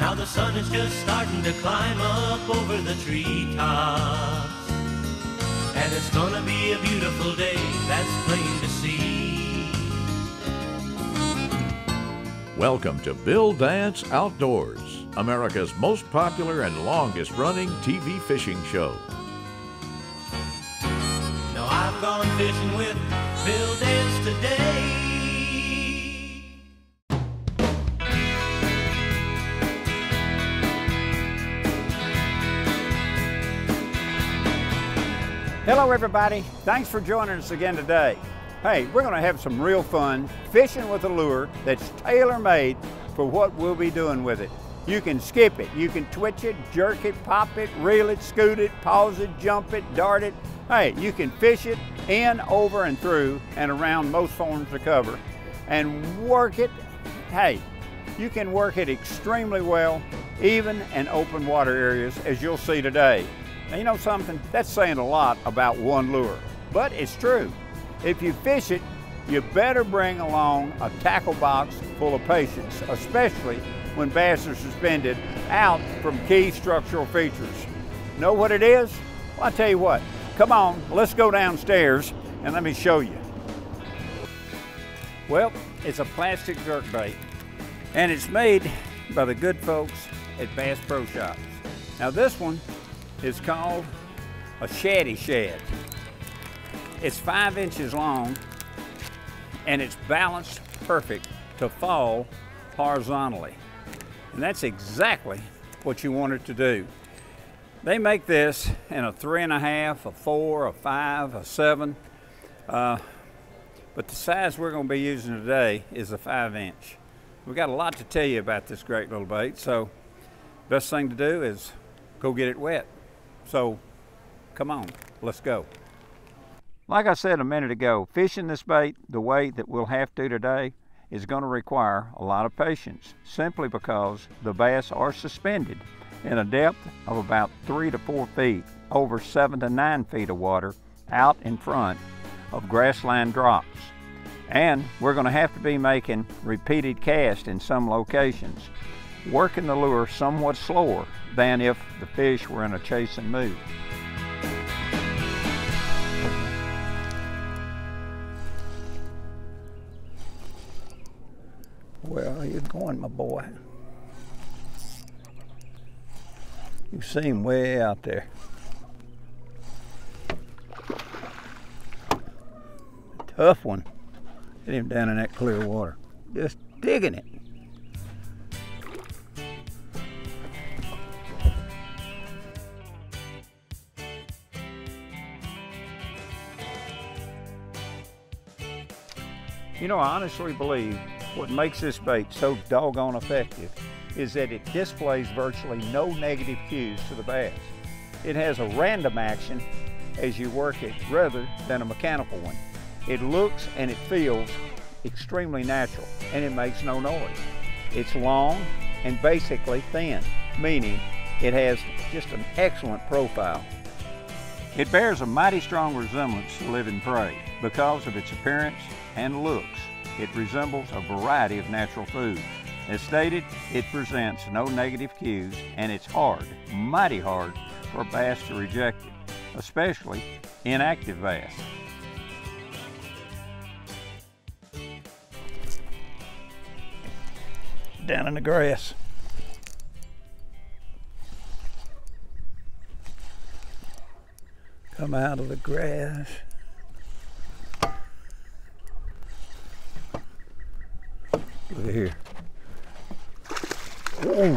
Now the sun is just starting to climb up over the treetops, and it's gonna be a beautiful day, that's plain to see. Welcome to Bill Dance Outdoors, America's most popular and longest running TV fishing show. Now I've gone fishing with Bill Dance today. Hello everybody, thanks for joining us again today. Hey, we're going to have some real fun fishing with a lure that's tailor-made for what we'll be doing with it. You can skip it, you can twitch it, jerk it, pop it, reel it, scoot it, pause it, jump it, dart it. Hey, you can fish it in, over, and through and around most forms of cover and work it. Hey, you can work it extremely well, even in open water areas, as you'll see today. Now, you know something? That's saying a lot about one lure, but it's true. If you fish it, you better bring along a tackle box full of patience, especially when bass are suspended out from key structural features. Know what it is? Well, I'll tell you what. Come on, let's go downstairs and let me show you. Well, it's a plastic jerkbait, and it's made by the good folks at Bass Pro Shops. Now this one is called a Shadee Shad. It's 5 inches long and it's balanced perfect to fall horizontally. And that's exactly what you want it to do. They make this in a 3.5, a 4, a 5, a 7. But the size we're going to be using today is a 5-inch. We've got a lot to tell you about this great little bait, so best thing to do is go get it wet. So come on, let's go. Like I said a minute ago, fishing this bait the way that we'll have to today is going to require a lot of patience, simply because the bass are suspended in a depth of about 3 to 4 feet over 7 to 9 feet of water out in front of grassland drops. And we're going to have to be making repeated casts in some locations, working the lure somewhat slower than if the fish were in a chasing mood. Where are you going, my boy? You seem way out there. Tough one. Get him down in that clear water. Just digging it. You know, I honestly believe what makes this bait so doggone effective is that it displays virtually no negative cues to the bass. It has a random action as you work it rather than a mechanical one. It looks and it feels extremely natural, and it makes no noise. It's long and basically thin, meaning it has just an excellent profile. It bears a mighty strong resemblance to living prey because of its appearance and looks. It resembles a variety of natural foods. As stated, it presents no negative cues, and it's hard, mighty hard, for bass to reject it, especially inactive bass. Down in the grass. Come out of the grass. Look at here. Ooh.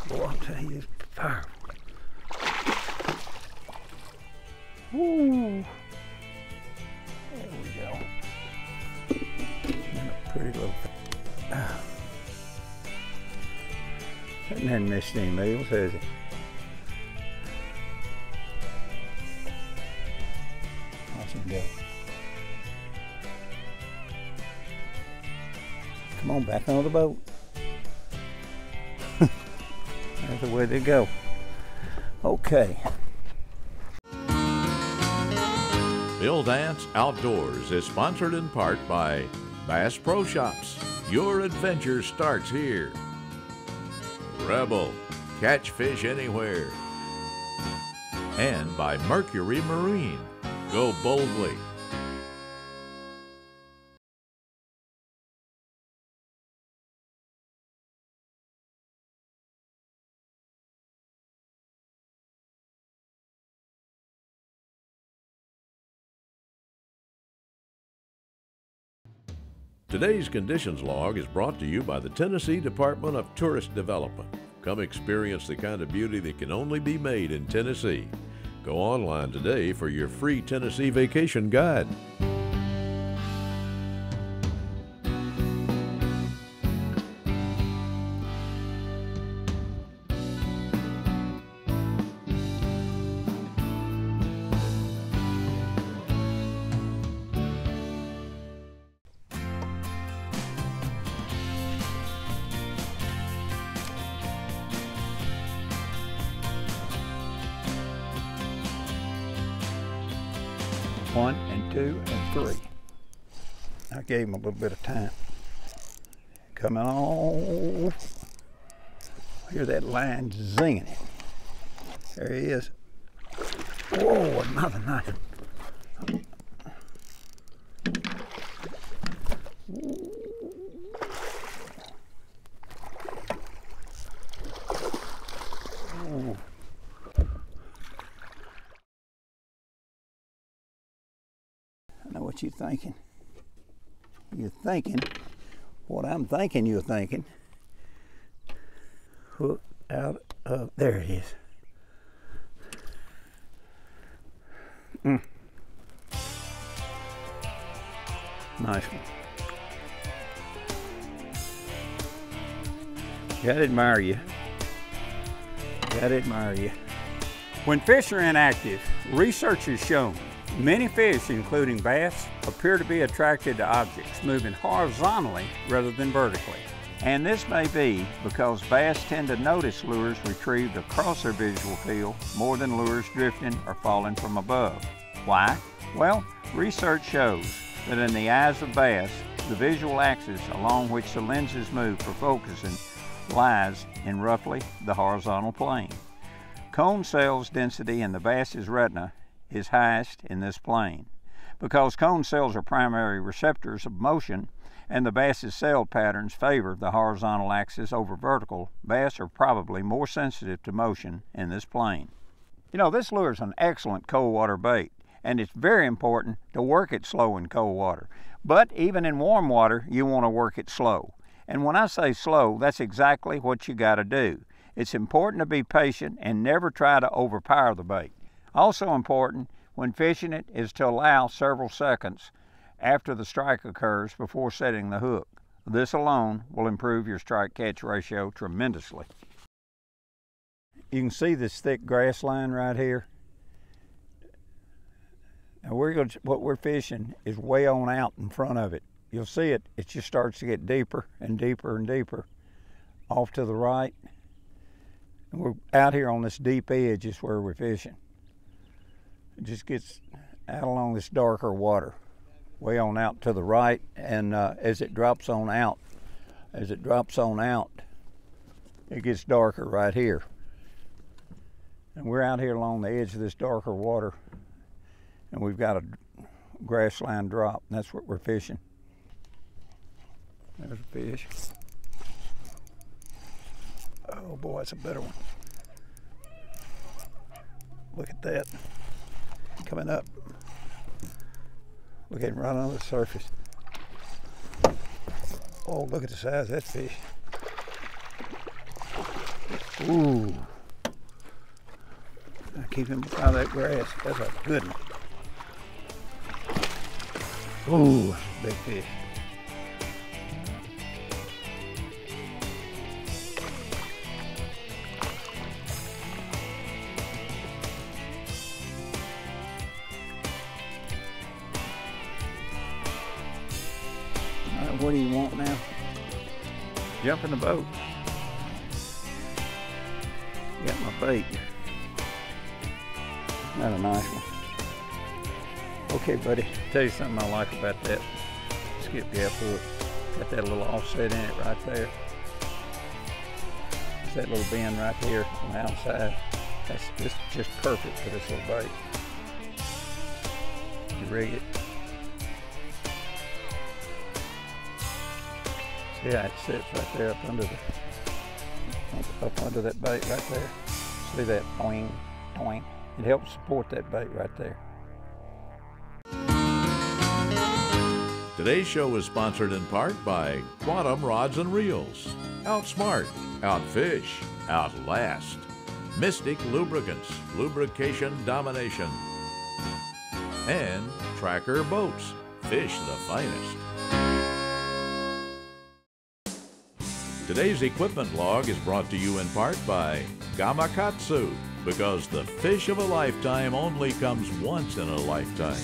Boy, I'll tell you, it's powerful. Ooh. There we go. And a pretty little. Hasn't missed any meals, has he? Watch him go. Come on, back on the boat. That's the way they go. Okay. Bill Dance Outdoors is sponsored in part by Bass Pro Shops. Your adventure starts here. Rebel, catch fish anywhere. And by Mercury Marine, go boldly. Today's Conditions Log is brought to you by the Tennessee Department of Tourist Development. Come experience the kind of beauty that can only be made in Tennessee. Go online today for your free Tennessee vacation guide. One and two and three. I gave him a little bit of time. Coming on. Hear that line zinging it. There he is. Whoa, another nice one. Ooh. I know what you're thinking. You're thinking what I'm thinking you're thinking. Hook out of, there it is. Nice one. Gotta admire you. Gotta admire you. When fish are inactive, research has shown many fish, including bass, appear to be attracted to objects moving horizontally rather than vertically. And this may be because bass tend to notice lures retrieved across their visual field more than lures drifting or falling from above. Why? Well, research shows that in the eyes of bass, the visual axis along which the lenses move for focusing lies in roughly the horizontal plane. Cone cells density in the bass's retina is highest in this plane. Because cone cells are primary receptors of motion and the bass's cell patterns favor the horizontal axis over vertical, bass are probably more sensitive to motion in this plane. You know, this lure is an excellent cold water bait, and it's very important to work it slow in cold water. But even in warm water, you want to work it slow. And when I say slow, that's exactly what you got to do. It's important to be patient and never try to overpower the bait. Also important when fishing it is to allow several seconds after the strike occurs before setting the hook. This alone will improve your strike-catch ratio tremendously. You can see this thick grass line right here. Now what we're fishing is way on out in front of it. You'll see it just starts to get deeper and deeper and deeper off to the right. And we're out here on this deep edge is where we're fishing. It just gets out along this darker water, way on out to the right, and as it drops on out, it gets darker right here. And we're out here along the edge of this darker water, and we've got a grass line drop, and that's what we're fishing. There's a fish. Oh boy, that's a better one. Look at that. Coming up. Look at him right on the surface. Oh, look at the size of that fish. Ooh. I keep him out of that grass. That's a good one. Ooh, that's a big fish. What do you want now? Jump in the boat. Got my bait. Not a nice one. Okay, buddy, tell you something I like about that skip gap hook. Got that little offset in it right there. It's that little bend right here on the outside. That's just perfect for this little bait. You rig it. See how it sits right there up under that bait right there. See that boing, boing. It helps support that bait right there. Today's show is sponsored in part by Quantum Rods and Reels, Outsmart, Outfish, Outlast, Mystic Lubricants, Lubrication Domination, and Tracker Boats, Fish the Finest. Today's equipment log is brought to you in part by Gamakatsu, because the fish of a lifetime only comes once in a lifetime.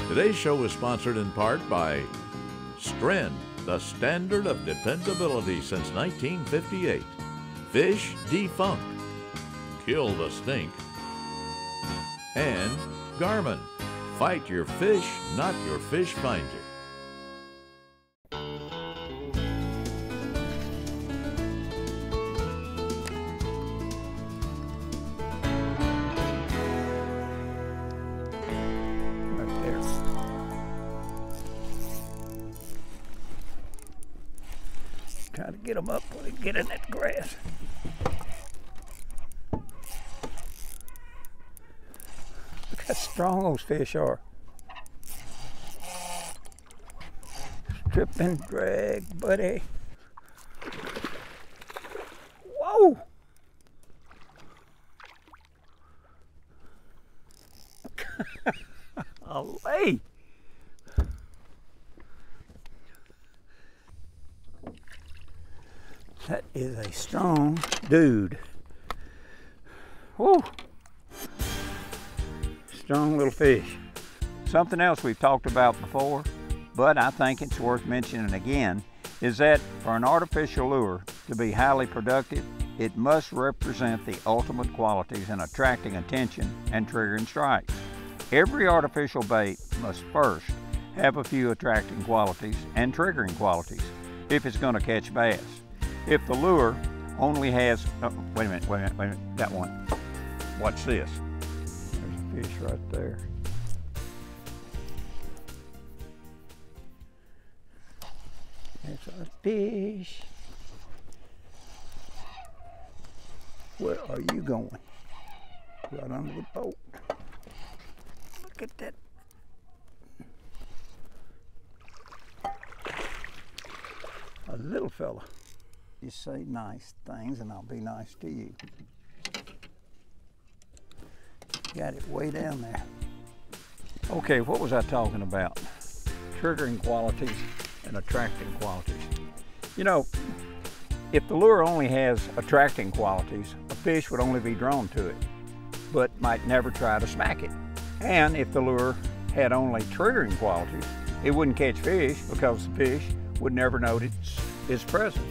Today's show is sponsored in part by Stren, the standard of dependability since 1958. Fish Defunk, Kill the Stink. And Garmin, fight your fish, not your fish finder. Try to get them up when they get in that grass. Look how strong those fish are. Strip and drag, buddy. Whoa! Olé! That is a strong dude. Woo! Strong little fish. Something else we've talked about before, but I think it's worth mentioning again, is that for an artificial lure to be highly productive, it must represent the ultimate qualities in attracting attention and triggering strikes. Every artificial bait must first have a few attracting qualities and triggering qualities if it's going to catch bass. If the lure only has, oh, wait a minute, that one. Watch this. There's a fish right there. There's a fish. Where are you going? Right under the boat. Look at that. A little fella. You say nice things and I'll be nice to you. Got it way down there. Okay, what was I talking about? Triggering qualities and attracting qualities. You know, if the lure only has attracting qualities, a fish would only be drawn to it, but might never try to smack it. And if the lure had only triggering qualities, it wouldn't catch fish because the fish would never notice its presence.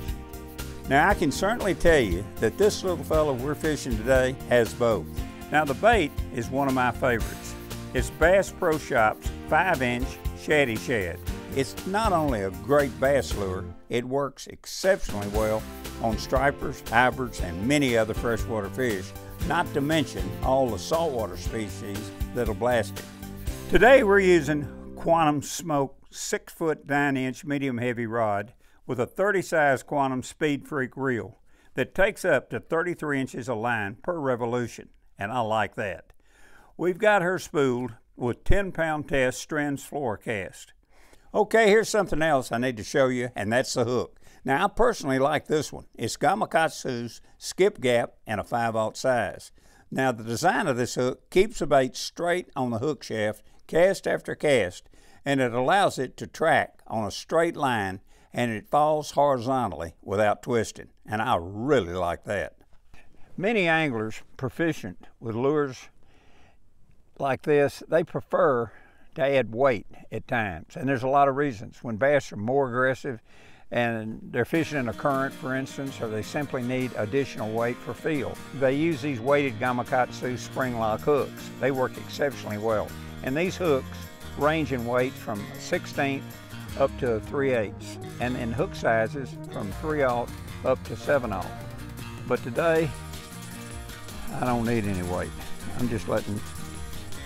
Now I can certainly tell you that this little fella we're fishing today has both. Now the bait is one of my favorites. It's Bass Pro Shops 5-inch Shadee Shad. It's not only a great bass lure, it works exceptionally well on stripers, hybrids, and many other freshwater fish, not to mention all the saltwater species that'll blast it. Today we're using Quantum Smoke 6-foot 9-inch medium heavy rod with a 30 size Quantum Speed Freak reel that takes up to 33 inches of line per revolution, and I like that. We've got her spooled with 10-pound test Stren's Fluorocast. Okay, here's something else I need to show you, and that's the hook. Now I personally like this one. It's Gamakatsu's skip gap and a 5/0 size. Now the design of this hook keeps the bait straight on the hook shaft cast after cast, and it allows it to track on a straight line, and it falls horizontally without twisting, and I really like that. Many anglers proficient with lures like this, they prefer to add weight at times, and there's a lot of reasons. When bass are more aggressive and they're fishing in a current, for instance, or they simply need additional weight for feel, they use these weighted Gamakatsu spring lock hooks. They work exceptionally well, and these hooks range in weight from 1/16 up to 3/8, and in hook sizes from 3/0 up to 7/0. But today I don't need any weight. I'm just letting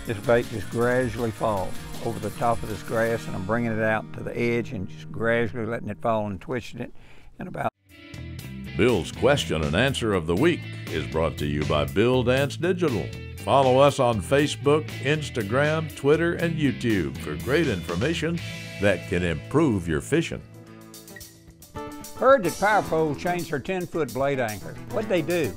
this bait just gradually fall over the top of this grass, and I'm bringing it out to the edge and just gradually letting it fall and twisting it. And about Bill's question and answer of the week is brought to you by Bill Dance Digital. Follow us on Facebook, Instagram, Twitter, and YouTube for great information that can improve your fishing. heard that Power Pole changed their 10-foot blade anchor. What'd they do?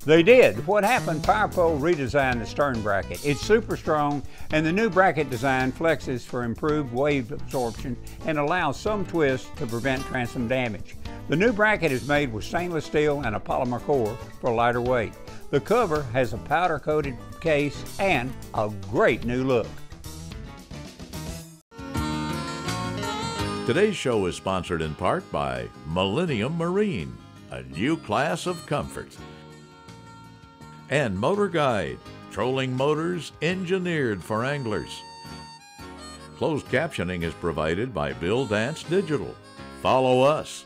They did. What happened, Power Pole redesigned the stern bracket. It's super strong, and the new bracket design flexes for improved wave absorption and allows some twist to prevent transom damage. The new bracket is made with stainless steel and a polymer core for lighter weight. The cover has a powder-coated case and a great new look. Today's show is sponsored in part by Millennium Marine, a new class of comfort, and Motor Guide, trolling motors engineered for anglers. Closed captioning is provided by Bill Dance Digital. Follow us.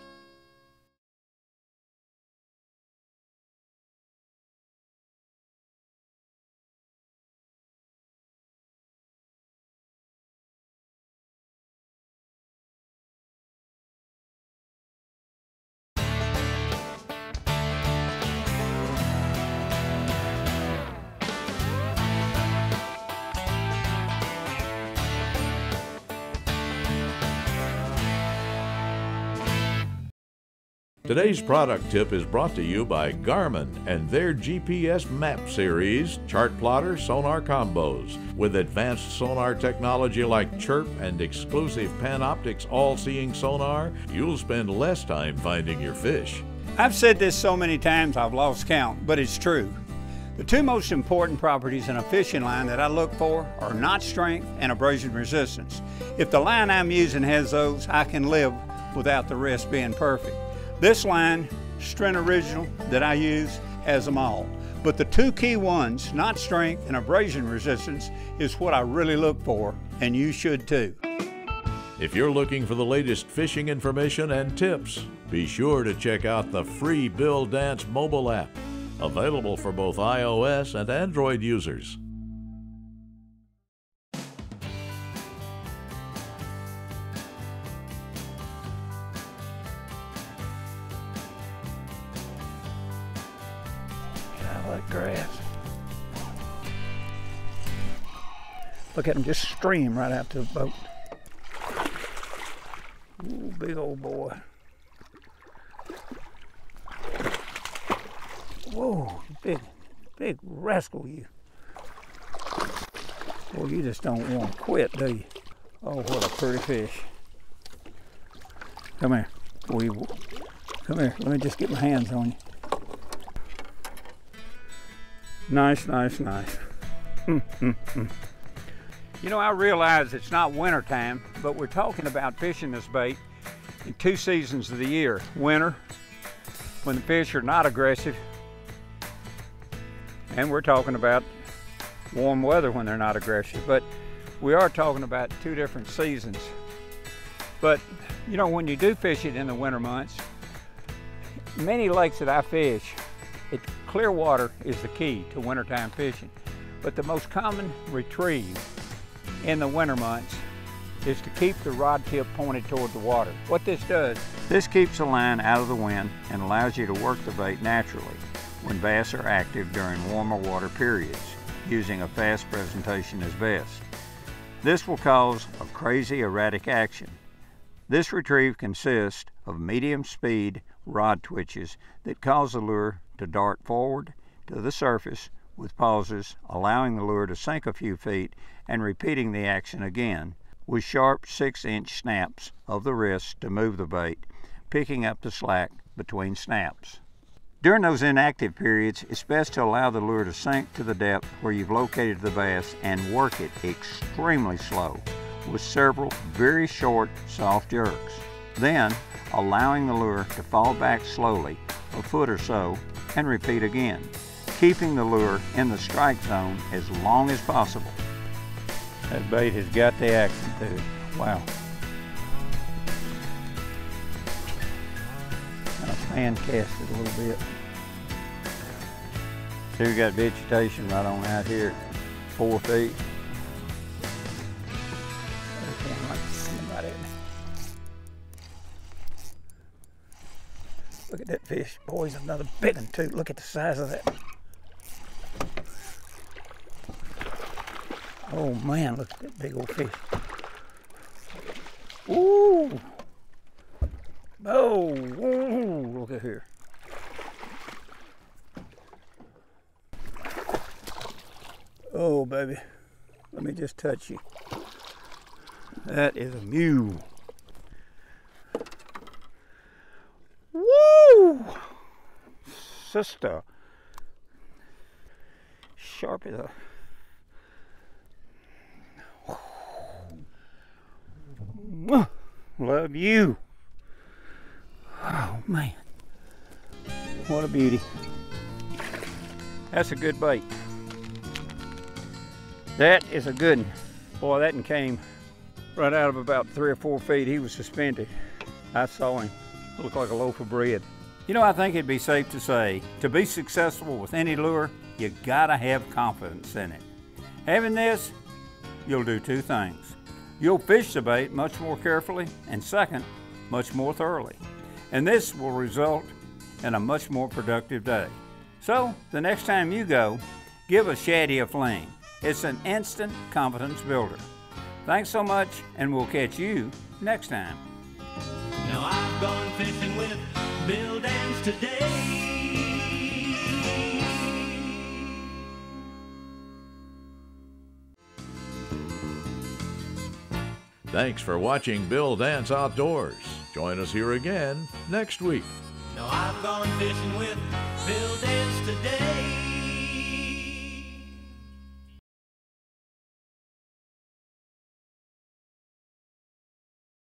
Today's product tip is brought to you by Garmin and their GPS map series, chart plotter sonar combos. With advanced sonar technology like Chirp and exclusive Panoptix all-seeing sonar, you'll spend less time finding your fish. I've said this so many times I've lost count, but it's true. The two most important properties in a fishing line that I look for are knot strength and abrasion resistance. If the line I'm using has those, I can live without the rest being perfect. This line, Stren Original, that I use, has them all. But the two key ones, knot strength and abrasion resistance, is what I really look for, and you should too. If you're looking for the latest fishing information and tips, be sure to check out the free Bill Dance mobile app, available for both iOS and Android users. Grass. Look at him just stream right out to the boat. Ooh, big old boy. Whoa, big rascal you. Boy, you just don't want to quit, do you? Oh, what a pretty fish. Come here. Come here, let me just get my hands on you. Nice, nice, nice. You know, I realize it's not winter time, but we're talking about fishing this bait in two seasons of the year. Winter, when the fish are not aggressive, and we're talking about warm weather when they're not aggressive. But we are talking about two different seasons. But, you know, when you do fish it in the winter months, many lakes that I fish, clear water is the key to wintertime fishing. But the most common retrieve in the winter months is to keep the rod tip pointed toward the water. What this does, this keeps the line out of the wind and allows you to work the bait naturally when bass are active during warmer water periods, using a fast presentation as best. This will cause a crazy erratic action. This retrieve consists of medium speed rod twitches that cause the lure to dart forward to the surface with pauses, allowing the lure to sink a few feet and repeating the action again, with sharp 6-inch snaps of the wrist to move the bait, picking up the slack between snaps. During those inactive periods, it's best to allow the lure to sink to the depth where you've located the bass and work it extremely slow with several very short, soft jerks. Then, allowing the lure to fall back slowly a foot or so and repeat again, keeping the lure in the strike zone as long as possible. That bait has got the action too. Wow. Fan cast it a little bit. See, we got vegetation right on out here at 4 feet. Look at that fish. Boy, he's another big one too. Look at the size of that. Oh man, look at that big old fish. Ooh! Oh, ooh, look at here. Oh, baby, let me just touch you. That is a mule. Woo! Sister. Sharp as a... Love you. Oh man, what a beauty. That's a good bait. That is a good one. Boy, that one came right out of about 3 or 4 feet. He was suspended. I saw him. Looked like a loaf of bread. You know, I think it'd be safe to say, to be successful with any lure, you gotta have confidence in it. Having this, you'll do 2 things. You'll fish the bait much more carefully, and second, much more thoroughly. And this will result in a much more productive day. So, the next time you go, give a Shadee a fling. It's an instant confidence builder. Thanks so much, and we'll catch you next time. Now I've gone fishing with Bill Dance today. Thanks for watching Bill Dance Outdoors. Join us here again next week. Now I've gone fishing with Bill Dance today.